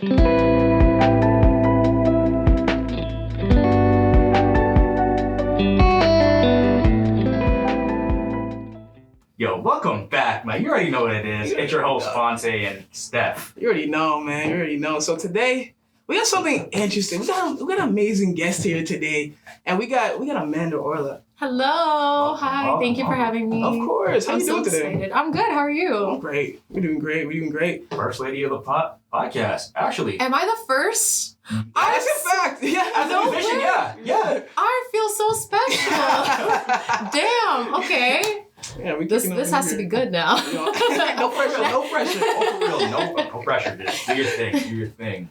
Yo, welcome back, man. You already know what it is. It's your host, Fonte and Steph. You already know, man. You already know. So today, we got something interesting. We got an amazing guest here today. And we got Amanda Orla. Hello. Hi. Thank you for having me. Of course. How you doing today? Excited. I'm good. How are you? I'm great. We're doing great. First lady of the podcast, actually. Am I the first? That's a fact. Yeah. As a musician, yeah. I feel so special. Damn. Okay. Yeah, This has to be good now. No pressure. Oh, for real, no pressure. Just do your thing.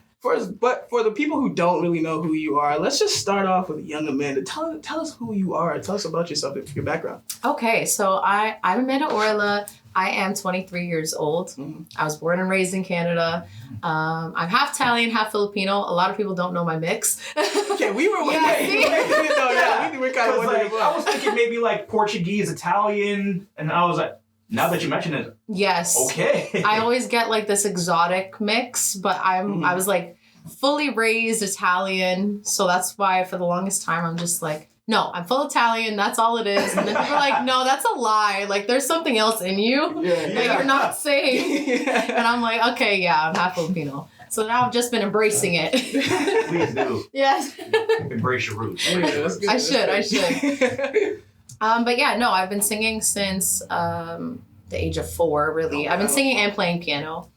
But for the people who don't really know who you are, let's just start off with young Amanda. Tell us who you are. Tell us about yourself, your background. Okay, so I'm Amanda Orla. I am 23 years old. Mm-hmm. I was born and raised in Canada. I'm half Italian, half Filipino. A lot of people don't know my mix. Okay, we were wondering. We were kind of wondering. I was thinking maybe like Portuguese, Italian, and I was like, now that you mention it, yes. Okay. I always get like this exotic mix, but I was like fully raised Italian, so that's why for the longest time I'm just like, no, I'm full Italian. That's all it is. And then people are like, no, that's a lie. Like there's something else in you that you're not saying. And I'm like, okay, yeah, I'm half Filipino. So now I've just been embracing it. Please do. Yes. Embrace your roots. I should. But yeah, no, I've been singing since the age of 4, really. I've been singing and playing piano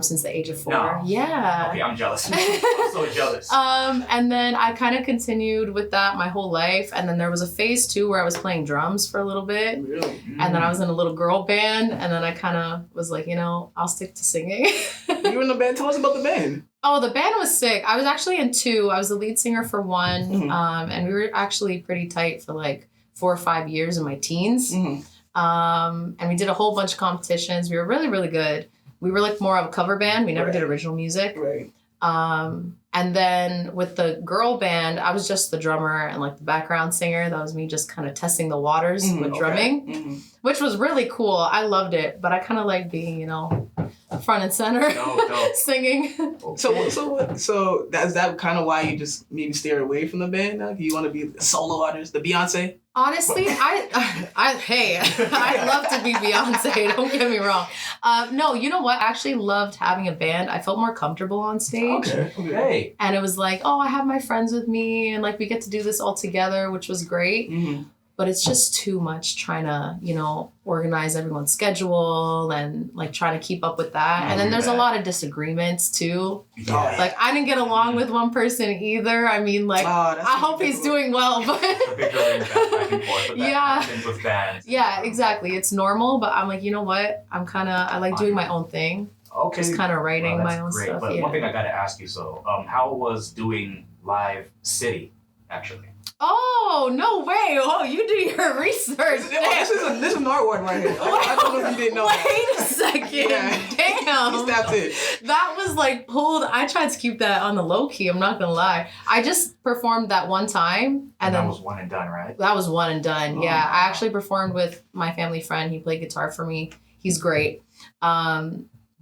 since the age of 4. No. Yeah. Okay, I'm jealous. I'm so jealous. And then I kind of continued with that my whole life. And then there was a phase 2 where I was playing drums for a little bit. Really? And then I was in a little girl band. And then I kind of was like, I'll stick to singing. You were in the band? Tell us about the band. Oh, the band was sick. I was actually in 2. I was the lead singer for 1. Mm-hmm. And we were actually pretty tight for like 4 or 5 years in my teens. Mm-hmm. And we did a whole bunch of competitions. We were really, really good. We were like more of a cover band. We never did original music. Right. And then with the girl band, I was just the drummer and like the background singer. That was me just kind of testing the waters with drumming, which was really cool. I loved it, but I kind of like being, front and center, singing. Okay. So is that kind of why you just maybe steer away from the band now? Do you want to be a solo artist, the Beyonce? Honestly, I'd love to be Beyonce. Don't get me wrong. No, you know what? I actually loved having a band. I felt more comfortable on stage. Okay. And it was like, oh, I have my friends with me, and like we get to do this all together, which was great. Mm-hmm. But it's just too much trying to, organize everyone's schedule and like trying to keep up with that. And then there's a lot of disagreements too. Yeah. Like I didn't get along with one person either. I mean, like I hope he's doing well, but back and forth with with bands. Yeah, exactly. It's normal, but I'm like, you know what? I like doing my own thing. Okay. Just kind of writing my own stuff. But one thing I gotta ask you, how was doing Live City actually? Oh, no way. Oh, you do your research. This is an art one right here. I don't know if you didn't know that. Wait a second. Yeah. Damn. He snapped it. That was like pulled. I tried to keep that on the low key. I'm not going to lie. I just performed that one time. And then that was one and done, right? That was one and done. Yeah. I actually performed with my family friend. He played guitar for me. He's great. But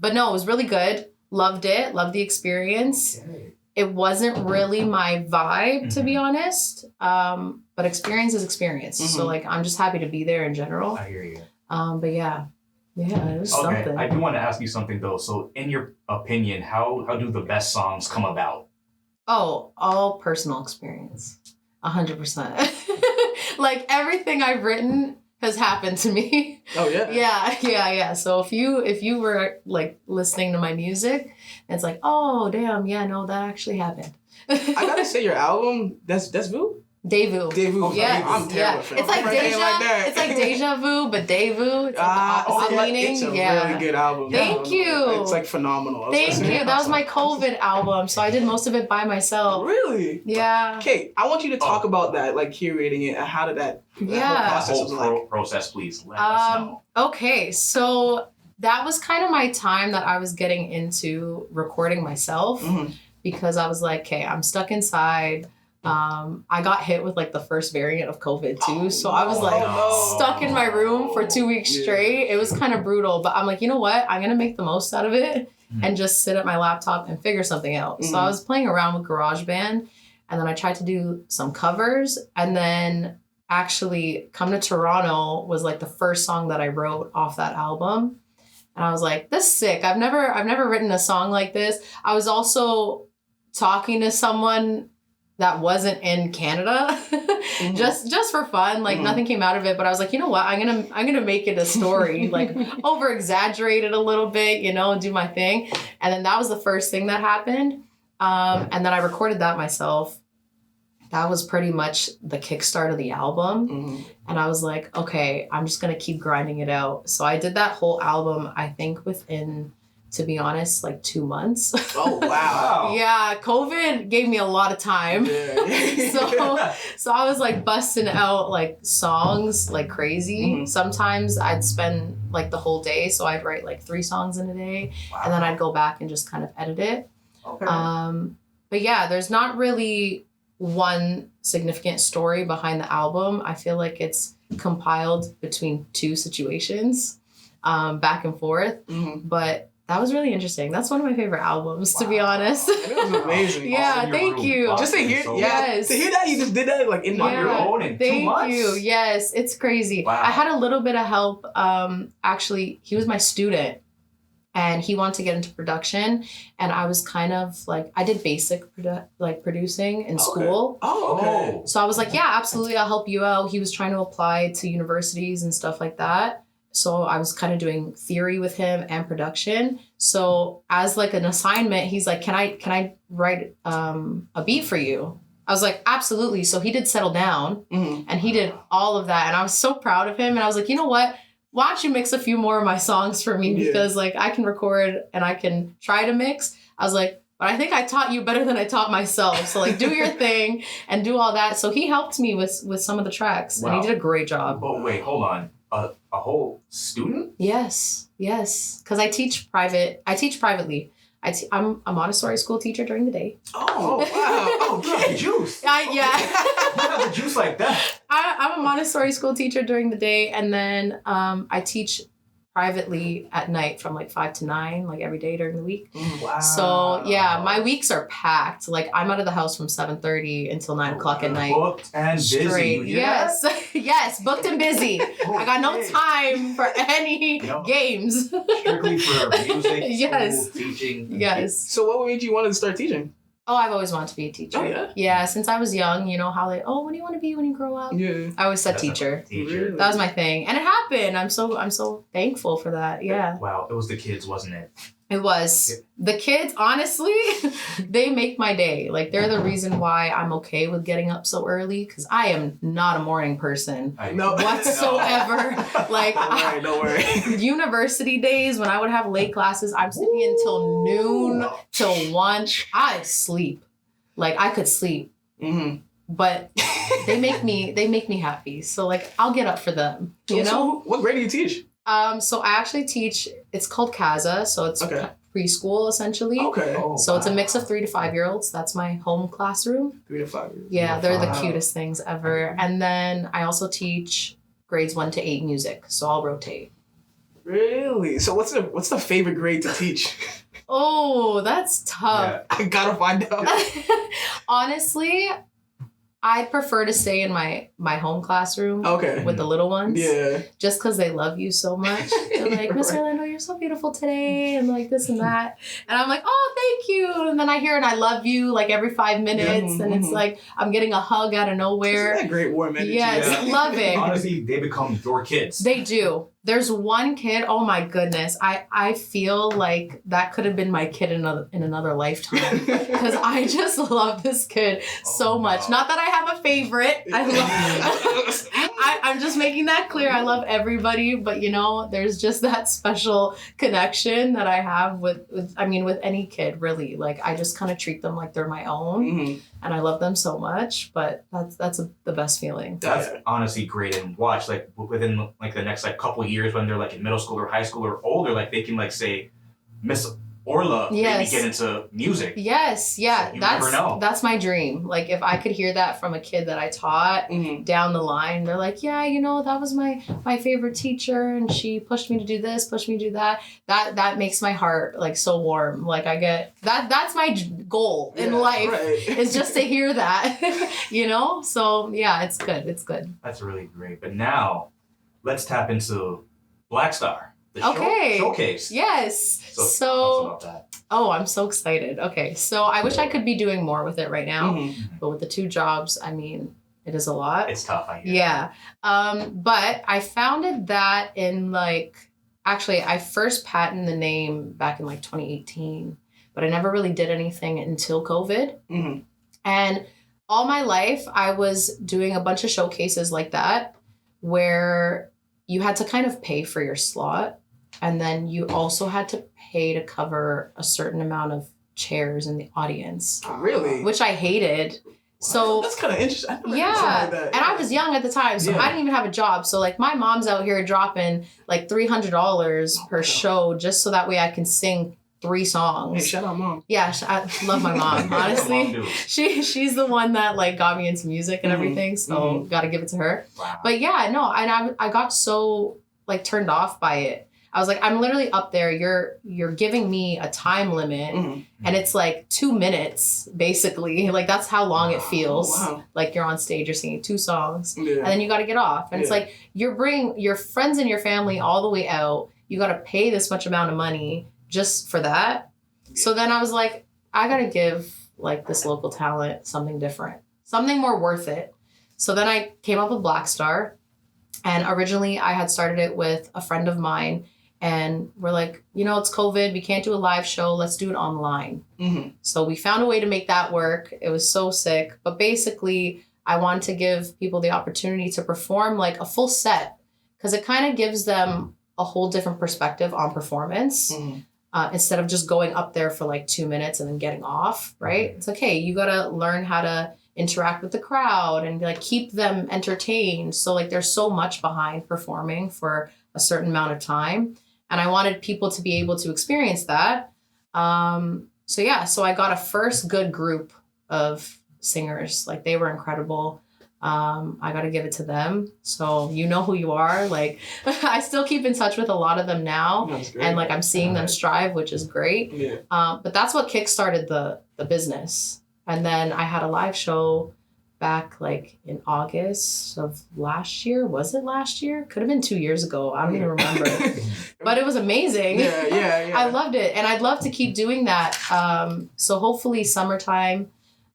no, it was really good. Loved it. Loved the experience. Okay. It wasn't really my vibe, to be honest. But experience is experience. Mm-hmm. So, like, I'm just happy to be there in general. I hear you. But yeah, it was something. I do want to ask you something, though. So, in your opinion, how do the best songs come about? Oh, all personal experience. 100%. Like, everything I've written has happened to me. Oh, yeah? Yeah. So if you were like listening to my music, it's like, oh damn, yeah, no, that actually happened. I gotta say, your album, that's Vu? Devu. Yeah, I'm terrible. It's like it's like deja vu, but devu. It's like the opposite meaning. It's a really good album. Thank you. It's like phenomenal. Thank you. That was my COVID album, so I did most of it by myself. Really? Yeah. Okay, I want you to talk about that, like curating it, and how did that whole process was like? Process, please. Let us know. Okay, so that was kind of my time that I was getting into recording myself because I was like, okay, I'm stuck inside. I got hit with like the first variant of COVID too. So I was like stuck in my room for 2 weeks straight. It was kind of brutal, but I'm like, you know what? I'm going to make the most out of it and just sit at my laptop and figure something out. So I was playing around with GarageBand, and then I tried to do some covers, and then actually Come to Toronto was like the first song that I wrote off that album. And I was like, this is sick. I've never written a song like this. I was also talking to someone that wasn't in Canada just for fun. Like nothing came out of it, but I was like, you know what? I'm gonna make it a story, like over exaggerate it a little bit, you know, and do my thing. And then that was the first thing that happened. And then I recorded that myself. That was pretty much the kickstart of the album. And I was like, okay, I'm just going to keep grinding it out. So I did that whole album, I think within, to be honest, like 2 months. Oh, wow. Yeah, COVID gave me a lot of time. Yeah. So I was like busting out like songs like crazy. Sometimes I'd spend like the whole day. So I'd write like 3 songs in a day. And then I'd go back and just kind of edit it. Okay. But yeah, there's not really one significant story behind the album. I feel like it's compiled between 2 situations, back and forth. But that was really interesting. That's one of my favorite albums, to be honest. It was amazing. Yeah, thank you. Just to hear, to hear that you just did that like in on your own in 2 months. Thank you. Yes, it's crazy. Wow. I had a little bit of help. Actually, he was my student. And he wanted to get into production, and I was kind of like, I did basic producing in school. Oh, okay. So I was like, yeah, absolutely, I'll help you out. He was trying to apply to universities and stuff like that. So I was kind of doing theory with him and production. So as like an assignment, he's like, can I write a beat for you? I was like, absolutely. So he did Settle Down, and he did all of that, and I was so proud of him. And I was like, you know what? Why don't you mix a few more of my songs for me? Because like I can record and I can try to mix. I was like, but I think I taught you better than I taught myself. So like do your thing and do all that. So he helped me with some of the tracks, and he did a great job. But wait, hold on. A whole student? Yes. Because I teach privately. I'm a Montessori school teacher during the day. Oh, wow. Oh, you have the juice. Yeah. You have the juice like that. I'm a Montessori school teacher during the day, and then I teach privately at night from like 5 to 9, like every day during the week. Wow. So yeah, my weeks are packed. Like I'm out of the house from 7:30 until 9 o'clock at night. Booked and busy. Yes. Yes, booked and busy. I got no time for any games. Strictly for music, yes. school, teaching. Yes. So what made you want to start teaching? Oh, I've always wanted to be a teacher. Oh, yeah? Yeah, since I was young, you know how like, oh, what do you want to be when you grow up? Yeah. I always said teacher. Teacher. That was my thing. And it happened. I'm so thankful for that. Yeah. Wow, it was the kids, wasn't it? It was. The kids, honestly, they make my day. Like, they're the reason why I'm okay with getting up so early, because I am not a morning person whatsoever. Like, don't worry. University days, when I would have late classes, I'm sleeping until noon, till 1. I sleep. Like, I could sleep. But they make me happy. So, like, I'll get up for them, you know? So what grade do you teach? So I actually teach, it's called CASA, so it's preschool essentially. Okay. So it's a mix of 3 to 5 year olds. That's my home classroom. 3 to 5 years. Yeah, they're the cutest things ever. And then I also teach grades 1 to 8 music, so I'll rotate. Really? So what's the favorite grade to teach? Oh, that's tough. I gotta find out. Honestly, I prefer to stay in my home classroom with the little ones. Yeah. Just because they love you so much. They're like, Miss Orlando, you're so beautiful today, and like this and that. And I'm like, oh, thank you. And then I hear an I love you like every 5 minutes. And it's like I'm getting a hug out of nowhere. Isn't that great warm energy? Yes, love it. Honestly, they become your kids. They do. There's one kid, oh my goodness. I feel like that could have been my kid in another lifetime. Because I just love this kid so much. Not that I have a favorite. I'm just making that clear. I love everybody, but you know, there's just that special connection that I have with any kid, really. Like, I just kind of treat them like they're my own. And I love them so much, but that's the best feeling. That's honestly great. And watch, like, within like the next like couple years when they're like in middle school or high school or older, like they can like say, Miss Orla maybe Yes. get into music. Yes, yeah, So you never know. that's my dream. Like if I could hear that from a kid that I taught down the line, they're like, yeah, that was my favorite teacher, and she pushed me to do this, pushed me to do that. That makes my heart like so warm. Like I get that. That's my goal in life. Right. Is just to hear that. So yeah, it's good. It's good. That's really great. But now, let's tap into Black Star. The showcase. Yes. So, tell us about that. Oh, I'm so excited. Okay. So I wish I could be doing more with it right now, but with the 2 jobs, I mean, it is a lot. It's tough, I hear. Yeah. But I founded that in actually, I first patented the name back in 2018, but I never really did anything until COVID. And all my life, I was doing a bunch of showcases like that where you had to kind of pay for your slot. And then you also had to pay to cover a certain amount of chairs in the audience. Oh, really? Which I hated. So that's kind of interesting. I never heard yeah, something like that. and I was young at the time, so I didn't even have a job. So my mom's out here dropping $300 per show just so that way I can sing 3 songs. Hey, shout out mom. Yeah, I love my mom. Honestly, she's the one that got me into music and everything. So gotta give it to her. Wow. But yeah, no, and I got so turned off by it. I was like, I'm literally up there. You're giving me a time limit, and it's 2 minutes basically. That's how long it feels. Wow. You're on stage, you're singing 2 songs, Yeah. and then you got to get off. And it's you're bringing your friends and your family all the way out. You got to pay this much amount of money just for that. Yeah. So then I was like, I got to give this local talent something different, something more worth it. So then I came up with Black Star, and originally I had started it with a friend of mine. And we're like, it's COVID. We can't do a live show. Let's do it online. So we found a way to make that work. It was so sick. But basically, I wanted to give people the opportunity to perform a full set because it kind of gives them a whole different perspective on performance instead of just going up there for 2 minutes and then getting off, right? It's hey, you got to learn how to interact with the crowd and keep them entertained. So there's so much behind performing for a certain amount of time. And I wanted people to be able to experience that. So I got a first good group of singers. They were incredible. I got to give it to them. So you know who you are. I still keep in touch with a lot of them now. And I'm seeing them strive, which is great. Yeah. But that's what kickstarted the business. And then I had a live show back in August of last year. Was it last year? Could have been 2 years ago. I don't even remember. But it was amazing. Yeah. I loved it. And I'd love to keep doing that. So hopefully summertime,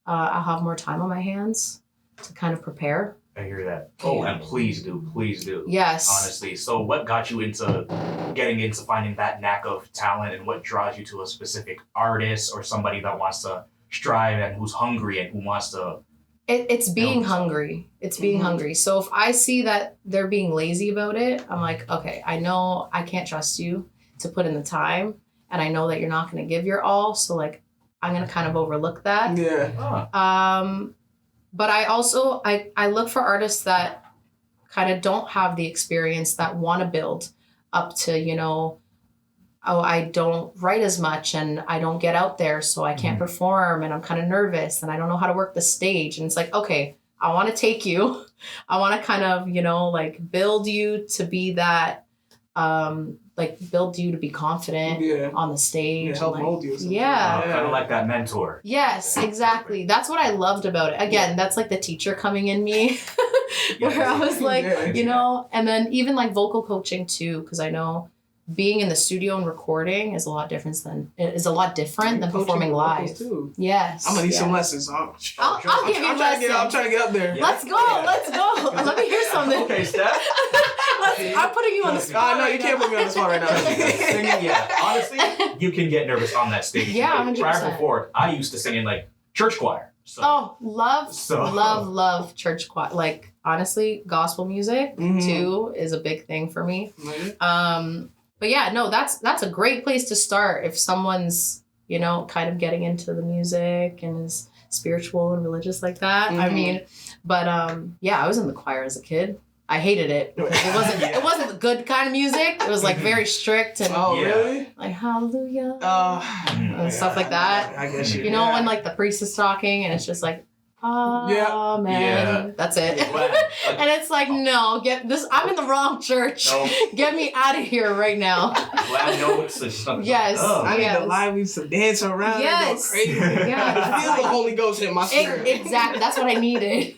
I'll have more time on my hands to kind of prepare. I hear that. Oh, and please do. Yes. Honestly. So what got you into getting into finding that knack of talent, and what draws you to a specific artist or somebody that wants to strive and who's hungry and who wants to... It's being hungry. It's being hungry. So if I see that they're being lazy about it, I'm like, okay, I know I can't trust you to put in the time, and I know that you're not going to give your all. So I'm going to kind of overlook that. Yeah. But I also, I look for artists that kind of don't have the experience, that want to build up to, I don't write as much and I don't get out there, so I can't perform and I'm kind of nervous and I don't know how to work the stage. And it's okay, I want to take you. I want to kind of, build you to be that, build you to be confident on the stage. Yeah, help mold you. Yeah. Kind of like that mentor. Yes, exactly. That's what I loved about it. Again, that's the teacher coming in me where I was and then even vocal coaching too, because I know being in the studio and recording is a lot different than performing live. Too. Yes. I'm gonna need some lessons. I'll give you lessons. I'm trying to get up there. Yeah. Let's go. Let me hear something. Okay, Steph. I'm putting you on the spot. No, you can't put me on the spot right now. Singing, yeah. Honestly, you can get nervous on that stage. Yeah, 100%. Prior before, I used to sing in church choir. So, love church choir. Honestly, gospel music too is a big thing for me. But yeah, no, that's a great place to start if someone's, kind of getting into the music and is spiritual and religious like that. I mean, but I was in the choir as a kid. I hated it. It wasn't the good kind of music. It was like very strict and really? like hallelujah And stuff like that. I guess You know when like the priest is talking and it's just like amen. Yeah. That's it. Glad. And it's like, no, get this. I'm in the wrong church. No. Get me out of here right now. Glad notes and stuff. Yes. I need Yes. to live we some dance around Yes. and go crazy. Yeah. I feel the Holy Ghost hit my spirit. Exactly. That's what I needed.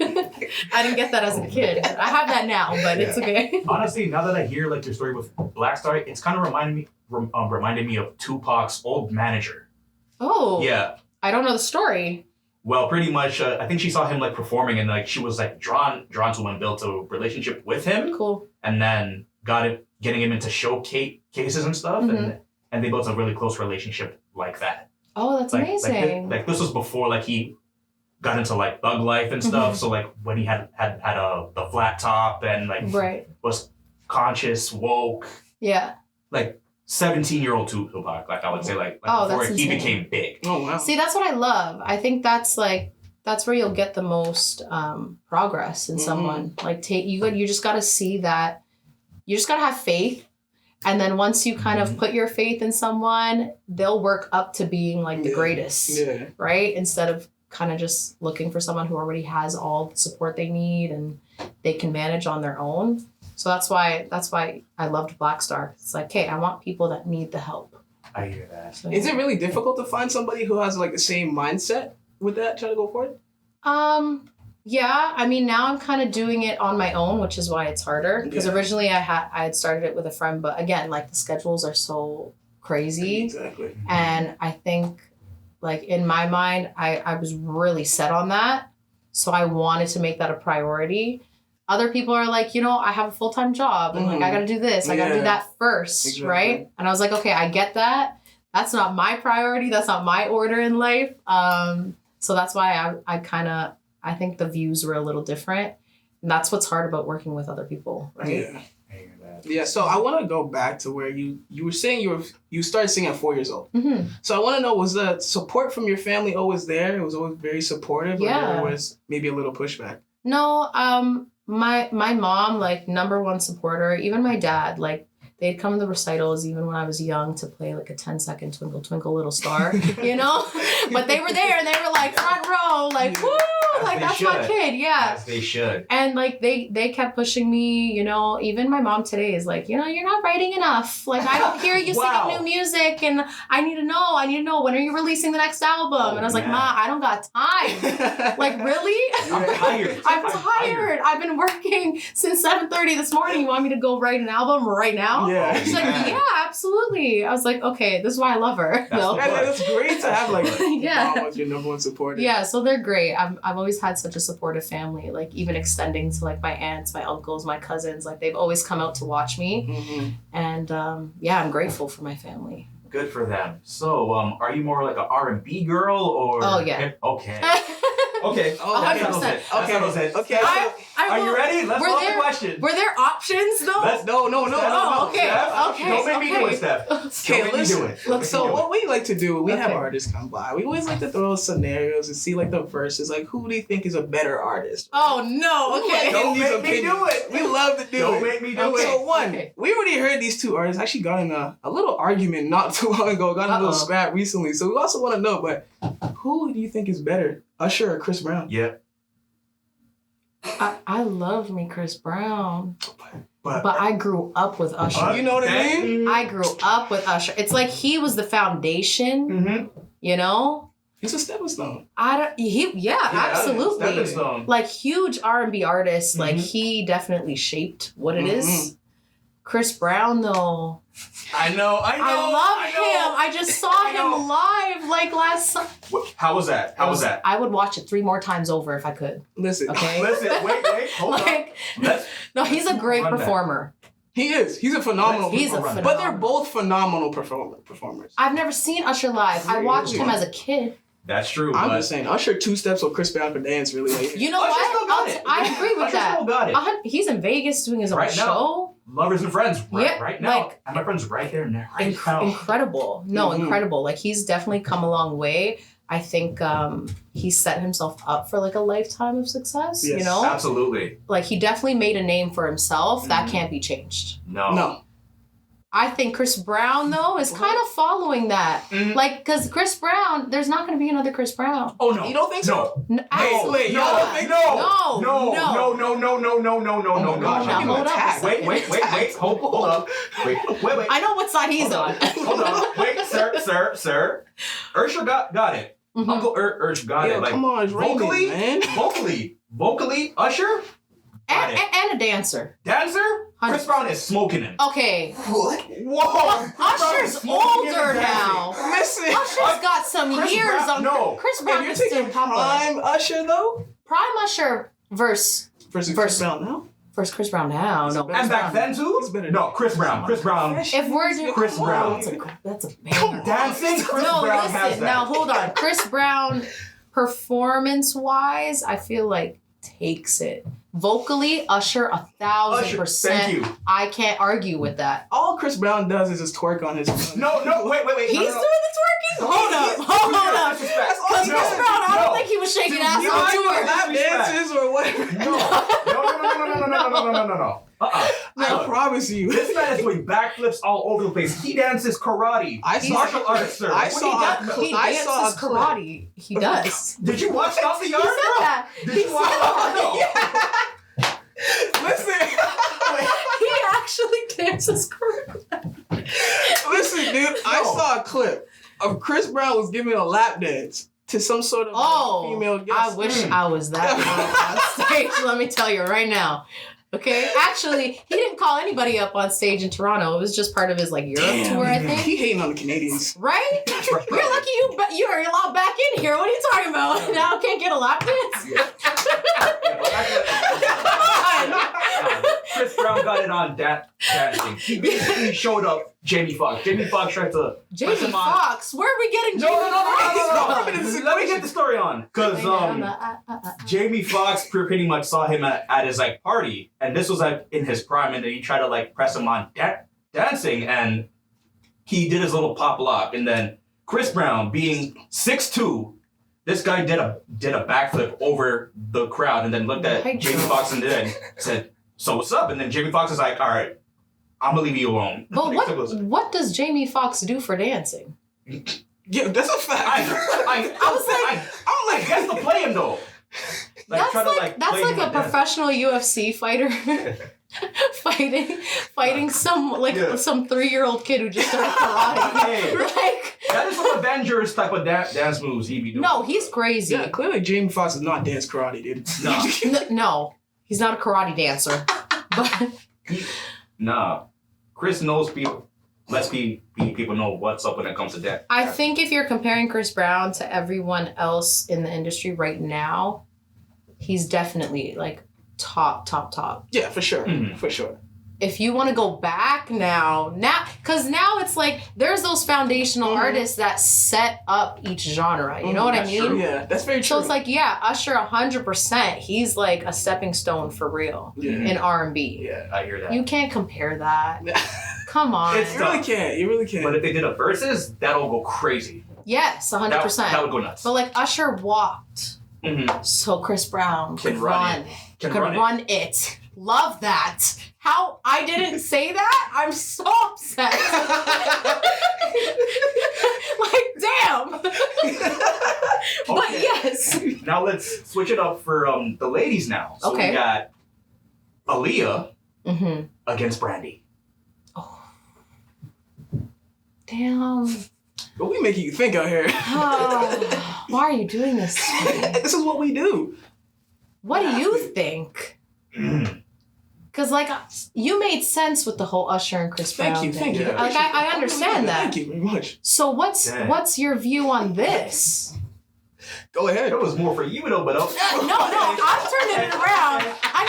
I didn't get that as a kid. I have that now, but it's okay. Honestly, now that I hear like your story with Black Star, it's kind of reminded me of Tupac's old manager. Oh. Yeah. I don't know the story. Well, pretty much. I think she saw him like performing, and like she was like drawn to him and built a relationship with him. Cool. And then getting him into cases and stuff, and they built a really close relationship like that. Oh, that's amazing. Like this was before like he got into like thug life and stuff. So like when he had the flat top and like was conscious, woke. Yeah. Like 17-year-old Tupac, like I would say, like Oh, before that's he insane. became big. Oh wow. See, that's what I love. I think that's where you'll get the most progress in someone. Like you just got to see that. You just got to have faith. And then once you kind of put your faith in someone, they'll work up to being like the greatest. Yeah. Right? Instead of kind of just looking for someone who already has all the support they need and they can manage on their own. So that's why I loved Black Star. It's like, hey, I want people that need the help. I hear that. So, Is it really difficult to find somebody who has like the same mindset with that, trying to go for it? Yeah, I mean, now I'm kind of doing it on my own, which is why it's harder. Because originally I had started it with a friend, but again, like the schedules are so crazy. Exactly. And I think, like in my mind, I was really set on that. So I wanted to make that a priority. Other people are like, I have a full-time job and like I gotta do this, I gotta do that first, right? And I was like, okay, I get that. That's not my priority. That's not my order in life. So that's why I think the views were a little different. And that's what's hard about working with other people, right? Yeah. Yeah, so I want to go back to where you were saying you started singing at 4 years old. Mm-hmm. So I want to know, was the support from your family always there? It was always very supportive, or there was maybe a little pushback? No, my mom, like, number one supporter. Even my dad, like, they'd come to the recitals even when I was young to play like a 10-second Twinkle Twinkle Little Star, But they were there and they were like front row, like, woo, like that's my kid, yeah. As they should. And like they kept pushing me, even my mom today is like, you're not writing enough. Like I don't hear you singing new music and I need to know when are you releasing the next album? And I was like, Ma, I don't got time. Like, really? I'm tired. I'm tired. I've been working since 7:30 this morning. You want me to go write an album right now? Yeah. She's like, yeah, absolutely. I was like, okay, this is why I love her. That's great to have like yeah. mom as your number one supporter. Yeah, so they're great. I've always had such a supportive family, like even extending to like my aunts, my uncles, my cousins. Like they've always come out to watch me. Mm-hmm. And I'm grateful for my family. Good for them. So, are you more like an R&B girl or? Oh, yeah. Okay. Okay. Oh, 100%. Okay. Are you ready? Let's go to the question. Were there options though? No. Oh, okay. Steph, Okay. Don't make me do it, Steph. Okay, Don't make me do it. Look, so what we like to do, we have Okay. artists come by. We always like to throw scenarios and see like the verses. Like, who do you think is a better artist? Oh no. Okay. Don't These make me opinions. do it. We love to do it. Don't make me do Okay. it. So one, Okay. we already heard these two artists actually got in a little argument not too long ago. Got in a little Uh-oh. scrap recently. So we also want to know, but who do you think is better, Usher or Chris Brown? Yeah. I love me Chris Brown, But I grew up with Usher. You know what I mean? I grew up with Usher. It's like he was the foundation, Mm-hmm. He's a stepping stone. Absolutely. Stepping stone. Like huge R&B artist, like Mhm. he definitely shaped what it is. Chris Brown though, I know. I love him. I just saw him live like last summer. How was that? I would watch it 3 more times over if I could. Listen, Okay. Listen, wait, hold Like, on. no, he's a great Run that. performer. he is. He's a phenomenal He's a performer. phenomenal. But they're both phenomenal performers. I've never seen Usher live. I watched him as a kid. That's true. I'm but just saying, Usher 2 steps so Chris Brown can dance really. You know Usher what? still got it. I agree with Usher that. still got it. He's in Vegas doing his own Right now. show. lovers and friends right now. like, and my friend's right there now. Right now. Incredible. No, Mhm. incredible. Like he's definitely come a long way. I think he set himself up for like a lifetime of success, you Yes. know? Absolutely. Like he definitely made a name for himself. That Mhm. can't be changed. No. I think Chris Brown though is kind of following that. Mhm. Like cuz Chris Brown, there's not going to be another Chris Brown. Oh no. You don't think so? No. Wait, y'all don't think No. No. No. Oh my gosh, Now, I'm hold gonna up. attack. Wait. Hold up. Wait. I know what side he's on. Hold on. Wait, sir. Ursher got it. Mhm. Uncle Ursh got Yo, it. Like come on, it's raining, vocally, man. vocally, Usher, got it. And a dancer. Dancer, Chris 100%. Brown is smoking him. Okay. What? Whoa, Chris Brown is Usher's smoking him older and dancing. now. Listen. Usher's got some Chris years Brown- on. no. Chris If Brown you're is still taking popular. prime Usher though, Prime Usher versus versus Chris Brown now. Chris Brown now. No, And Chris back Brown. then too? He's better No, Chris Brown. If we're doing Chris Brown. that's a banger. Dancing, Chris No, Brown listen. has that. Now hold on. Chris Brown, performance-wise, I feel like takes it. Vocally, Usher 1,000%. Thank you. I can't argue with that. All Chris Brown does is just twerk on his phone. No, wait. He's no, doing the twerking. Hold up. Disrespect. That's all Because he Chris does. Brown, I don't No. think he was shaking Dude, ass you on might tour. be Lap dances or whatever. No. I promise you. This man is doing backflips all over the place. He dances karate. I saw- martial arts, sir. I What saw- He I saw dances a clip. karate. He does. Did you watch Off the He Yard, said bro? that. Did He you watch said that. No. Listen. He actually dances karate. Listen, dude. I saw a clip of Chris Brown was giving a lap dance to some sort of female guest. I wish I was that on stage. Let me tell you right now. Okay, actually, he didn't call anybody up on stage in Toronto. It was just part of his like Europe Damn, tour, I think. He hating on the Canadians. Right? You're lucky you're allowed back in here. What are you talking about? Now I can't get a lap dance. Come on. Chris Brown got it on dancing. He basically showed up Jamie Foxx. Jamie Foxx tried to Jamie press him on. Foxx, where are we getting Jamie No. Foxx? Let me get the story on. Because Jamie Foxx pretty much saw him at his like party, and this was like in his prime, and then he tried to like press him on dancing, and he did his little pop lock, and then Chris Brown, being 6'2", this guy did a backflip over the crowd, and then looked at Right. Jamie Foxx and then said, "So what's up?" And then Jamie Foxx is like, "All right, I'm gonna leave you alone." But what does Jamie Foxx do for dancing? Yeah, that's a fact. I guess to play him though. That's try to, like play him a with that. professional UFC fighter fighting some 3-year-old kid who just started karate. Hey. Like That is some Avengers type of dance moves he be doing. no, he's crazy. Yeah, clearly Jamie Foxx is not dance karate, dude. No. No, he's not a karate dancer. But Nah. Chris knows people. Let's people know what's up when it comes to that. I think if you're comparing Chris Brown to everyone else in the industry right now, he's definitely like top. Yeah, for sure. Mhm. For sure. If you want to go back now, because now it's like there's those foundational artists that set up each genre. You know what I That's mean? true. Yeah, that's very true. So it's like, yeah, Usher 100%. He's like a stepping stone for real Yeah. in R&B. Yeah. I hear that. You can't compare that. Come on. It's You really can't. You really can't. But if they did a versus, that'll go crazy. Yes, 100%. That would go nuts. But like Usher walked, Mhm. so Chris Brown Can could run run. Can Could run it. run it. Love that. How I didn't say that? I'm so upset. Like, damn. But Okay. yes. Now let's switch it up for the ladies now. So Okay. we got Aaliyah Mm-hmm. against Brandy. Damn. But we making you think out here. Oh, why are you doing this to me? This is what we do. What do you think? Because, like, you made sense with the whole Usher and Chris Brown Thank you. thing. Thank you. Like, I understand that. Thank you very much. So what's Dang. what's your view on this? Go ahead. It was more for you though, but No, I'm turning it around. I'm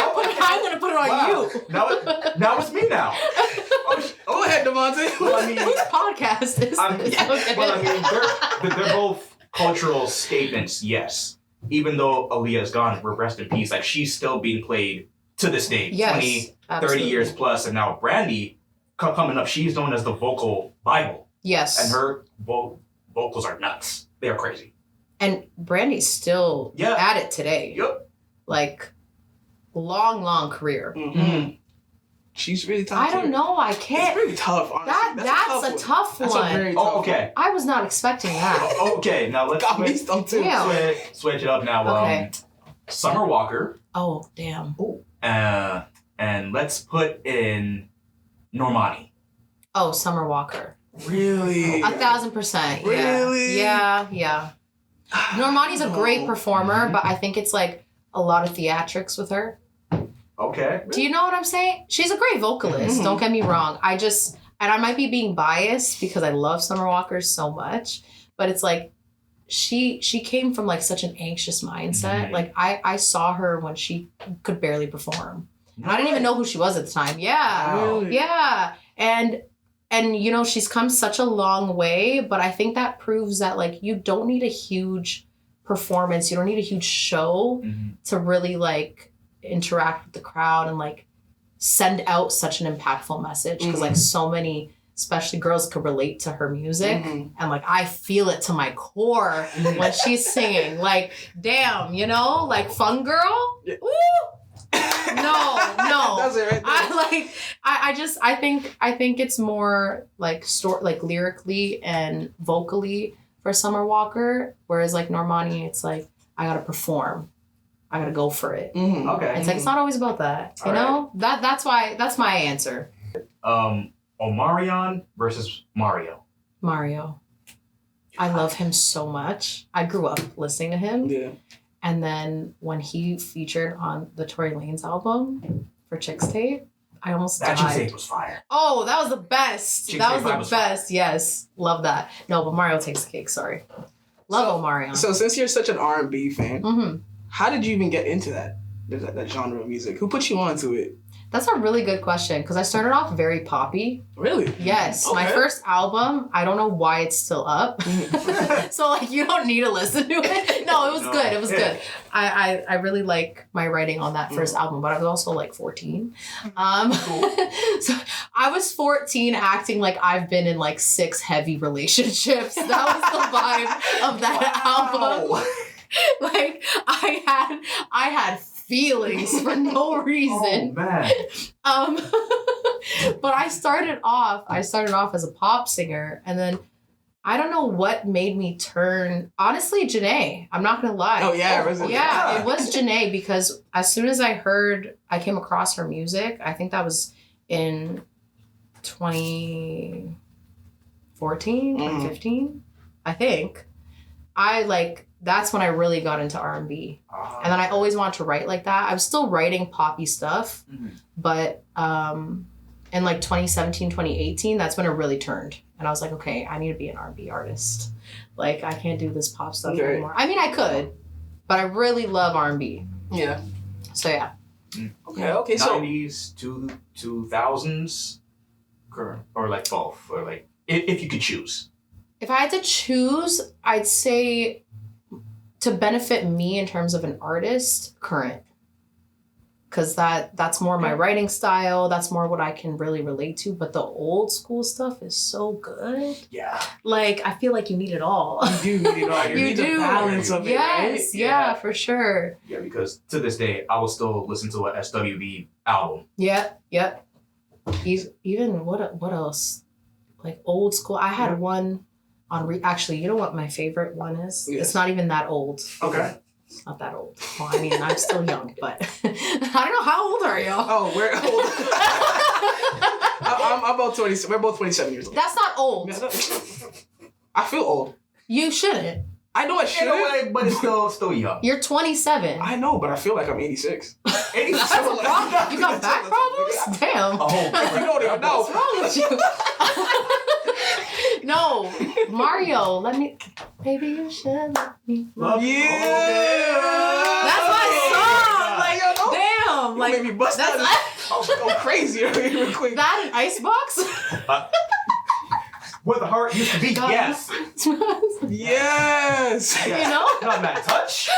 gonna put it on you. Now it's me now. Go ahead, Devontae. Well, I mean, Whose podcast is I'm- this? Okay. well, I mean, they're both cultural statements. Yes, even though Aaliyah's gone, we're rest in peace. Like she's still being played to this day, Yes, 20, 30 absolutely. years plus. And now Brandy, coming up, she's known as the vocal Bible. Yes. And her vocals are nuts. They are crazy. And Brandy's still at it today. Yep. Like, long career. Mm-hmm. She's really tough. I don't know. I can't. It's really tough, honestly. That's a tough one. That's a very tough okay. I was not expecting that. Okay, now let's Got me stumped too. Yeah. switch it up now. Okay. Summer Walker. Oh, damn. And let's put in Normani. Oh, Summer Walker. Really? 1,000%. Really? Yeah. Normani's a great performer, but I think it's like a lot of theatrics with her. Okay. Do you know what I'm saying? She's a great vocalist. Mm-hmm. Don't get me wrong. And I might be being biased because I love Summer Walker so much, but it's like she came from like such an anxious mindset. Mhm. Like I saw her when she could barely perform. And I didn't even know who she was at the time. Yeah. Wow. Really? Yeah. And you know, she's come such a long way, but I think that proves that like you don't need a huge performance. You don't need a huge show to really like interact with the crowd and like send out such an impactful message, because like so many, especially girls, could relate to her music, and like I feel it to my core when she's singing. Like, damn, you know, like Fun Girl. Yeah. Woo! No. That's it right there. I think it's more like like lyrically and vocally for Summer Walker, whereas like Normani, it's like I gotta perform. I gotta go for it. Mm-hmm. Okay. It's like it's not always about that, you know. That's my answer. Omarion versus Mario. Mario, I love him so much. I grew up listening to him, Yeah. and then when he featured on the Tory Lanez album for Chicks Tape, I almost That died. Tape was fire. Oh, that was the best. Chicks that Tape was vibe the was best. Yes, love that. No, but Mario takes the cake. Sorry, love Omarion. So since you're such an R&B fan, Mm-hmm. how did you even get into that genre of music? Who put you onto it? That's a really good question, because I started off very poppy. Really? Yes, my Okay. first album, I don't know why it's still up. So like you don't need to listen to it. No, it was good. It was good. I really like my writing on that first album, but I was also like 14. So I was 14 acting like I've been in like 6 heavy relationships. That was the vibe of that album. Like I had feelings for no reason. Oh man. But I started off as a pop singer, and then I don't know what made me turn. Honestly, Janae. I'm not gonna lie. Oh yeah, Yeah, it was Janae, because as soon as I came across her music, I think that was in 2014, 2015, I think. That's when I really got into R&B. And then I always wanted to write like that. I was still writing poppy stuff, but in like 2017, 2018, that's when it really turned. And I was like, okay, I need to be an R&B artist. Like, I can't do this pop stuff anymore. I mean, I could, but I really love R&B. Yeah. So yeah. Okay. So 90s to 2000s, or like both, or like if you could choose. If I had to choose, I'd say to benefit me in terms of an artist, current. Because that's more my writing style. That's more what I can really relate to. But the old school stuff is so good. Yeah. Like, I feel like you need it all. you do need it all. You need do. the balance of it, right? Yes, yeah, for sure. Yeah, because to this day, I will still listen to an SWV album. Yep. Even what else? Like old school. I had one on actually, you know what my favorite one is? Yes. It's not even that old. Okay. It's not that old. Well, I mean, I'm still young, but I don't know. How old are y'all? Oh, we're old. I'm about 20. We're both 27 years old. That's not old. I feel old. You shouldn't. I know I In a shouldn't. way, but it's still young. You're 27. I know, but I feel like I'm 86. 86. That's a problem. You got back problems? Damn. Oh, You don't even know. What's wrong with you? No, Mario, baby, you should let me love you. Yeah. That's my song. Like, You know? damn. You Like, made me bust that's out. I was going crazy real quick. that an icebox? Where the heart used to be, yes. Yes. You know? Not that touch.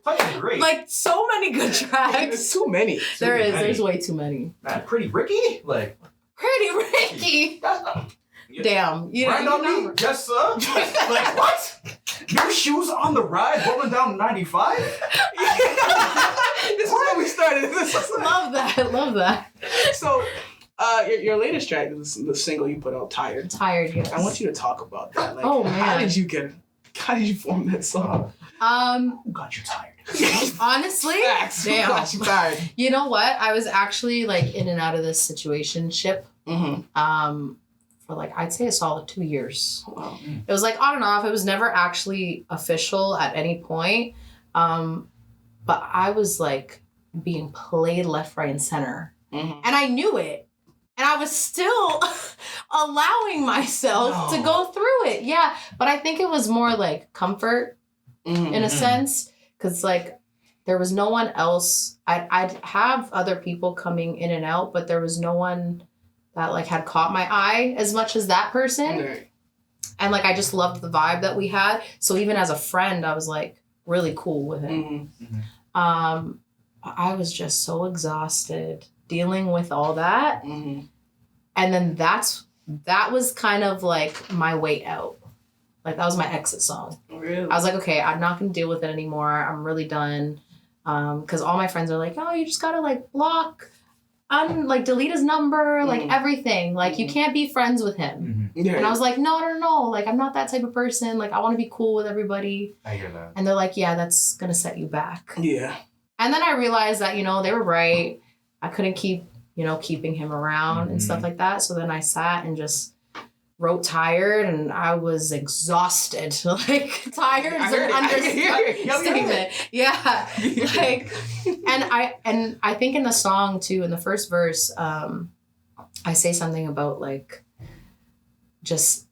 Fucking great. Like, so many good There's tracks. too many. There is. many. There's way too many. Man, Pretty Ricky? Like, Pretty Ricky. that's not... Damn. You Right on me? know. Yes, sir. Like, what? New shoes on the ride, rolling down 95? This is where we started. Love that. Love that. So, your latest track, the single you put out, Tired. Tired, yes. I want you to talk about that. Like, Oh, man. How did you form that song? Who got you tired? Honestly, Facts. Who damn. got you tired? You know what? I was actually like in and out of this situationship. Mm-hmm. For like I'd say a solid 2 years. Wow. It was like on and off. It was never actually official at any point. But I was like being played left, right, and center. Mm-hmm. And I knew it. And I was still allowing myself to go through it. Yeah. But I think it was more like comfort in a sense. Because like there was no one else. I'd have other people coming in and out, but there was no one that like had caught my eye as much as that person. Right. And like I just loved the vibe that we had. So even as a friend, I was like really cool with it. Mm-hmm. I was just so exhausted dealing with all that. Mm-hmm. And then that was kind of like my way out. Like that was my exit song. Really? I was like, okay, I'm not gonna deal with it anymore. I'm really done. Because all my friends are like, oh, you just gotta like block, like delete his number, like everything. Like you can't be friends with him. Yeah. And I was like, no. Like I'm not that type of person. Like I want to be cool with everybody. I hear that. And they're like, yeah, that's gonna set you back. Yeah. And then I realized that, they were right. I couldn't keep, keeping him around and stuff like that. So then I sat and just wrote Tired, and I was exhausted. Like tired is an understatement. Yeah. Like, and I think in the song too, in the first verse, I say something about like just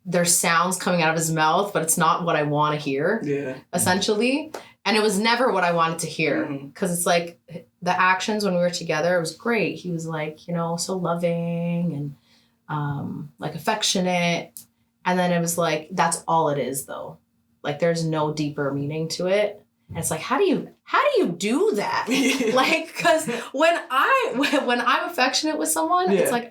there's sounds coming out of his mouth, but it's not what I want to hear. Yeah. Essentially. And it was never what I wanted to hear. Because it's like the actions when we were together, it was great. He was like, so loving and like affectionate. And then it was like, that's all it is though. Like there's no deeper meaning to it. And it's like, how do you do that? Like, cause when I'm affectionate with someone, it's like,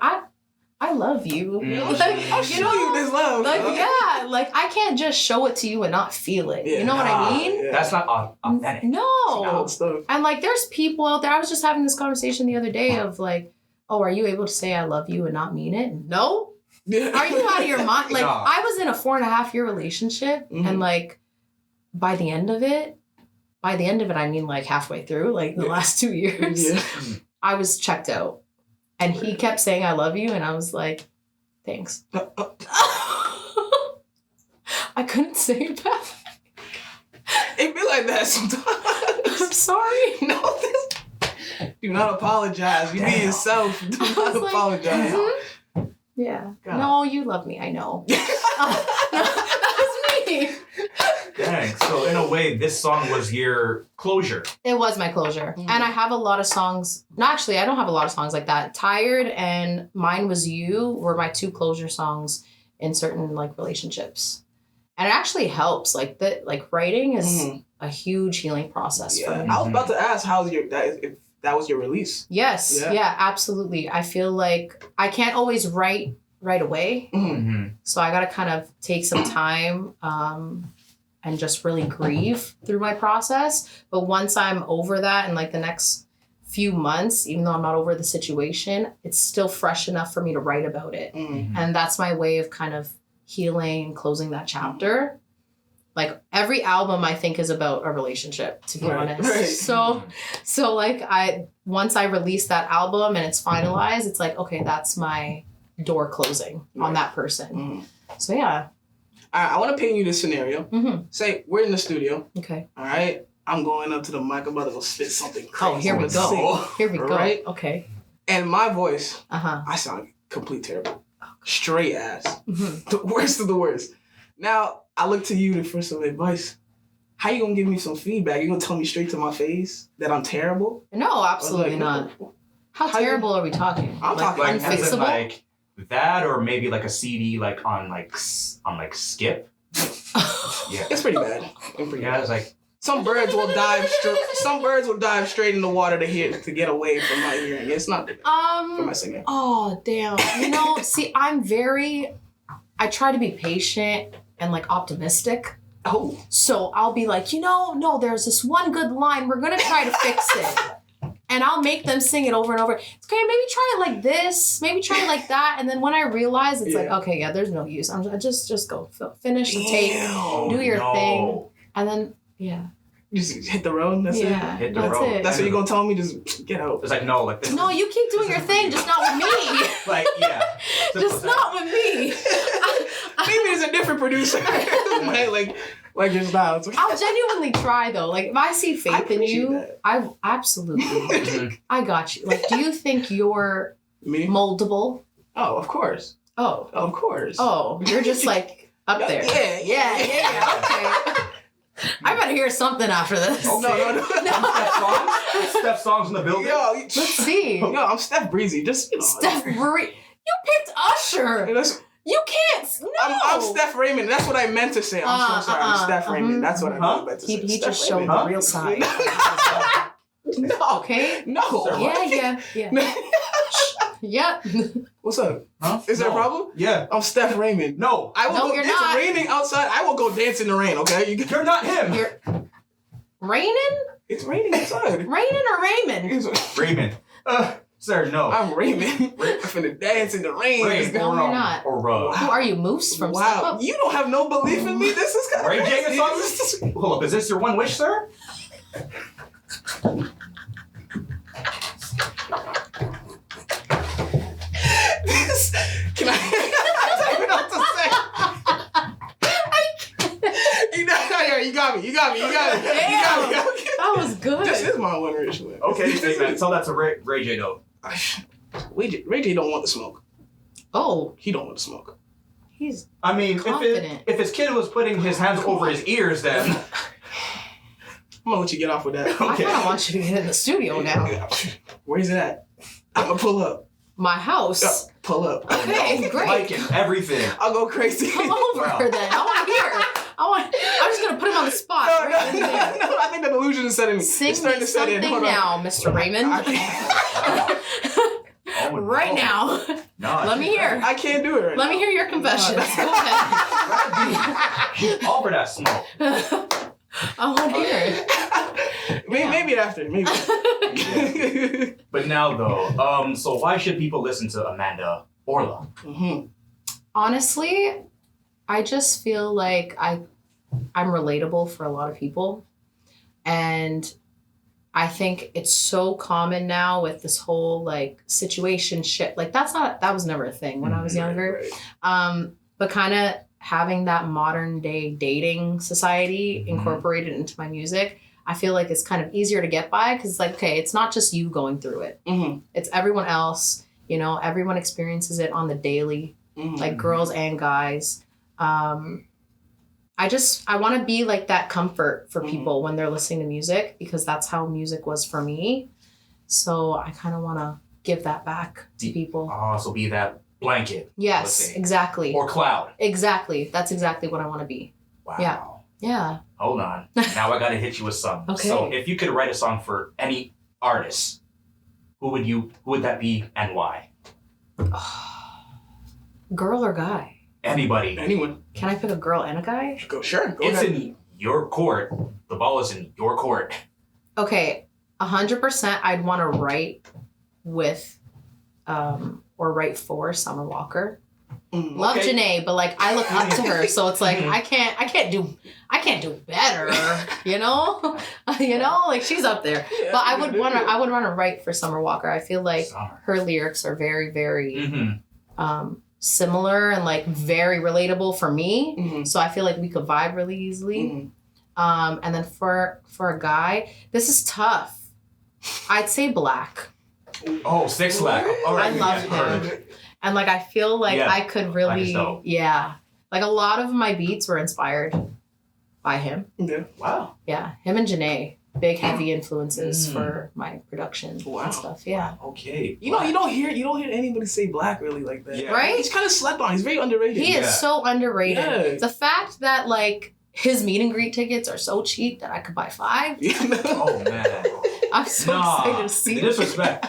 I love you. Like, I'll show you this love. Like, yeah, like I can't just show it to you and not feel it. Yeah. You know what I mean? Yeah. That's not authentic. No. Stuff. And like there's people out there. I was just having this conversation the other day of like, oh, are you able to say I love you and not mean it? No. Yeah. Are you out of your mind? Like No. I was in a 4.5 year relationship and like by the end of it, I mean like halfway through, like the last 2 years, I was checked out. And he kept saying I love you and I was like, thanks. I couldn't say it back. It be like that sometimes. I'm sorry. No, do not apologize. You be yourself. Do not like, apologize. Yeah. God. No, you love me. I know. That was me. Dang. So in a way, this song was your closure. It was my closure. And I have a lot of songs. No, actually, I don't have a lot of songs like that. Tired and Mine Was You were my two closure songs in certain like relationships. And it actually helps. Like writing is a huge healing process for me. I was about to ask if that was your release. Yes. Yeah, absolutely. I feel like I can't always write right away. So I got to kind of take some time and just really grieve through my process. But once I'm over that in like the next few months, even though I'm not over the situation, it's still fresh enough for me to write about it. And that's my way of kind of healing and closing that chapter. Like every album I think is about a relationship, to be honest. Right. So like once I release that album and it's finalized, it's like, okay, that's my door closing on that person. So yeah. I want to paint you this scenario. Say we're in the studio. Okay. All right. I'm going up to the mic. I'm about to go spit something crazy. Oh, here we go. Here we go. Right? Okay. And my voice, Uh-huh. I sound complete terrible. Straight ass. The worst of the worst. Now, I look to you for some advice. How you gonna give me some feedback? You gonna tell me straight to my face that I'm terrible? No, absolutely not. How terrible are we talking? I'm talking Like, as in, unfixable? like that, or maybe like a CD, like on skip. Yeah. It's pretty bad. Yeah, it's like Some birds will dive straight in the water to get away from my hearing. It's not for my singing. Oh damn. See, I try to be patient and like optimistic. Oh. So I'll be like, no, there's this one good line. We're gonna try to fix it. And I'll make them sing it over and over. Okay, maybe try it like this. Maybe try it like that. And then when I realize it's like, okay, yeah, there's no use. I'm just go finish the tape, do your thing, and then just hit the road. That's it. Hit the road. That's what you're gonna tell me. Just get out. It's like no, like this. No, you keep doing your thing, just not with me. Like yeah, just not with me. Maybe there's a different producer. like just now. I'll genuinely try though. Like if I see faith in you, I absolutely. I got you. Like, do you think you're moldable? Oh, of course. Oh, of course. Oh, you're just like up there. Yeah. Okay. I better hear something after this. Oh, no. Steph songs in the building. Yo, let's see. Yo, I'm Steph Breezy. Just Steph Breezy. You picked Usher. You can't. No. I'm Steph Raymond. That's what I meant to say. I'm so sorry. I'm Steph Raymond. That's what I meant to say. He just showed the real side. No. Okay. No. Yeah. Yeah. What's up? Huh? Is there a problem? Yeah. I'm Steph Raymond. No. You're not. It's raining outside. I will go dance in the rain, okay? You're not him. You're raining? It's raining outside. Raining or Raymond? Raymond. Sir, no. I'm Raymond. I'm finna dance in the rain. No, you're not. Who are you, Moose from Step Up? You don't have no belief in me? This is kind of Ray J crazy. song? Hold up, is this your one wish, sir? Can I don't even know what to say. You got me. That was good. This is my one wish. Okay, hey, man, tell that to Ray J though. Ray J don't want to smoke. Oh. He don't want to smoke. He's confident. If his kid was putting his hands over his ears, then I'm gonna let you get off with that. Okay. I kind of want you to get in the studio now. Where's it at? I'm gonna pull up. My house. Pull up. Okay, great. Like everything. I'll go crazy. Come over then. I want to hear. I'm just gonna put him on the spot. No, I think the illusion is setting. Sing it's starting me to set in. something now, Mr. Raymond. Right now. No, Let me hear. I can't do it right Let me hear your confessions. Go ahead. She's all for that smoke. I want to hear it. Maybe after. Maybe. But now though, so why should people listen to Amanda Orla? Mm-hmm. Honestly, I just feel like I'm relatable for a lot of people. And I think it's so common now with this whole like situation shit. Like that was never a thing when I was younger. Right. But kind of having that modern day dating society incorporated into my music, I feel like it's kind of easier to get by because like, okay, it's not just you going through it. Mm-hmm. It's everyone else, everyone experiences it on the daily, like girls and guys. I want to be like that comfort for people when they're listening to music because that's how music was for me. So I kind of want to give that back to people. Oh, so be that blanket. Yes, exactly. Or cloud. Exactly. That's exactly what I want to be. Wow. Yeah. Hold on. Now I got to hit you with something. Okay. So if you could write a song for any artist, who would that be and why? Girl or guy? Anybody. Anyone. Can I pick a girl and a guy? Go ahead. In your court. The ball is in your court. Okay, 100% I'd want to write with or write for Summer Walker. Love Janae, but like I look up to her, so it's like I can't do better, like she's up there. Yeah, but I would want to write for Summer Walker. I feel like her lyrics are very, very similar and like very relatable for me. So I feel like we could vibe really easily. And then for a guy, this is tough. I'd say Black. Oh, Six Flag. All right, I love him. And like I feel like I could really like a lot of my beats were inspired by him. Yeah. Wow. Yeah. Him and Janae. Big heavy influences for my production and stuff. Yeah. Okay. You don't hear anybody say Black really like that. Yeah. Right? He's kind of slept on. He's very underrated. He is so underrated. Yeah. The fact that like his meet and greet tickets are so cheap that I could buy 5. Oh man. I'm so excited to see the disrespect.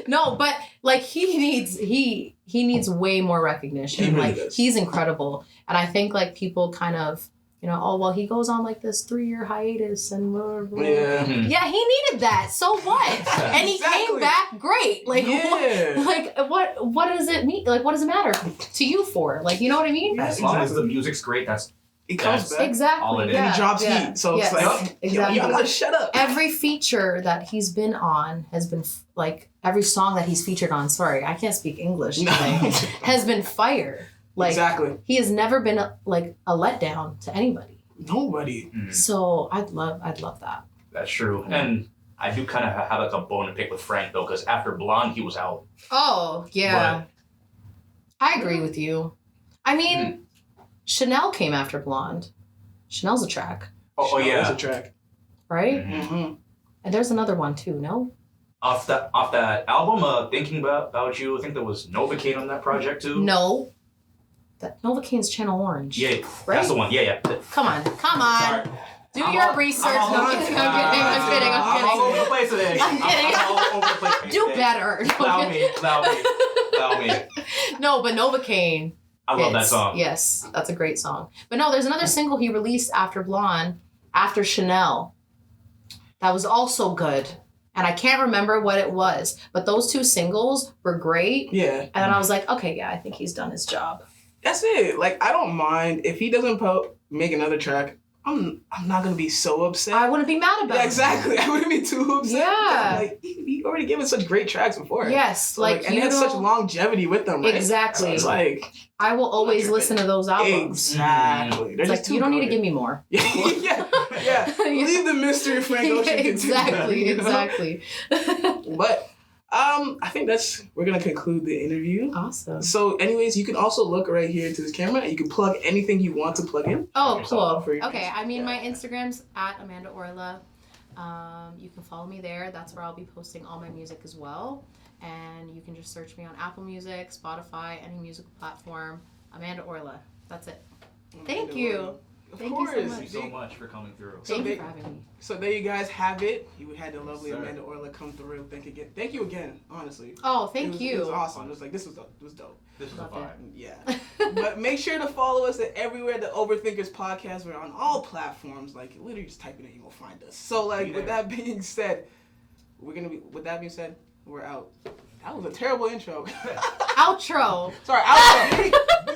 No, but like he needs way more recognition. He really like does. He's incredible. And I think like people kind of, oh well, he goes on like this 3-year hiatus and blah, blah. Yeah. Yeah, he needed that. So what? And he came back great. Like what does it mean? Like what does it matter to you for? Like you know what I mean? As long as the music's great, He comes back. Exactly. all it is. And he drops heat. So it's like, exactly. y'all gotta shut up. Every feature that he's been on has been like every song that he's featured on. Sorry, I can't speak English today. Has been fire. Like exactly. he has never been a letdown to anybody. Nobody. So I'd love that. That's true. And I do kind of have like a bone to pick with Frank though, because after Blonde, he was out. Oh yeah, I agree with you. I mean, Chanel came after Blonde. Chanel's a track. Oh yeah, it's a track. Right? Mm-hmm. And there's another one too. No. Off that album, Thinking About You, I think there was Novocaine on that project too. No. That Novocaine's Channel Orange. Yeah, right? That's the one. Yeah. Come on. Sorry. Do your research. I'm kidding. I'm all over the place today. I'm all over the place. Do better. Allow me. No, but Novocaine. I love that song. Yes, that's a great song. But no, there's another single he released after Blonde, after Chanel. That was also good. And I can't remember what it was. But those 2 singles were great. Yeah. And then I was like, okay, yeah, I think he's done his job. That's it. Like, I don't mind if he doesn't make another track. I'm not gonna be so upset. I wouldn't be mad about it. Exactly. I wouldn't be too upset. Yeah. Like he already given such great tracks before. Yes, So, and he had such longevity with them. Right? Exactly. So it's like I will always listen to those albums. exactly. It's like you don't need to give me more. yeah. Leave the mystery of Frank Ocean. Exactly. You know? Exactly. But I think we're gonna conclude the interview. Awesome. So, anyways, you can also look right here into this camera, and you can plug anything you want to plug in. Oh, cool. For your Okay, I mean, my Instagram's at Amanda Orla. You can follow me there. That's where I'll be posting all my music as well. And you can just search me on Apple Music, Spotify, any musical platform. Amanda Orla. That's it. Thank you. Thank you so much. Thank you so much for coming through. Thank you for having me. So there you guys have it. You had the lovely Amanda Orla come through. Thank you again, honestly. Oh, thank you. It was awesome. It was like, this was dope. This was a vibe. Yeah. But make sure to follow us at everywhere the Overthinkers podcast. We're on all platforms. Like, literally just type it in, you're going to find us. So, like, with that being said, we're out. That was a terrible intro. Outro. Sorry, outro.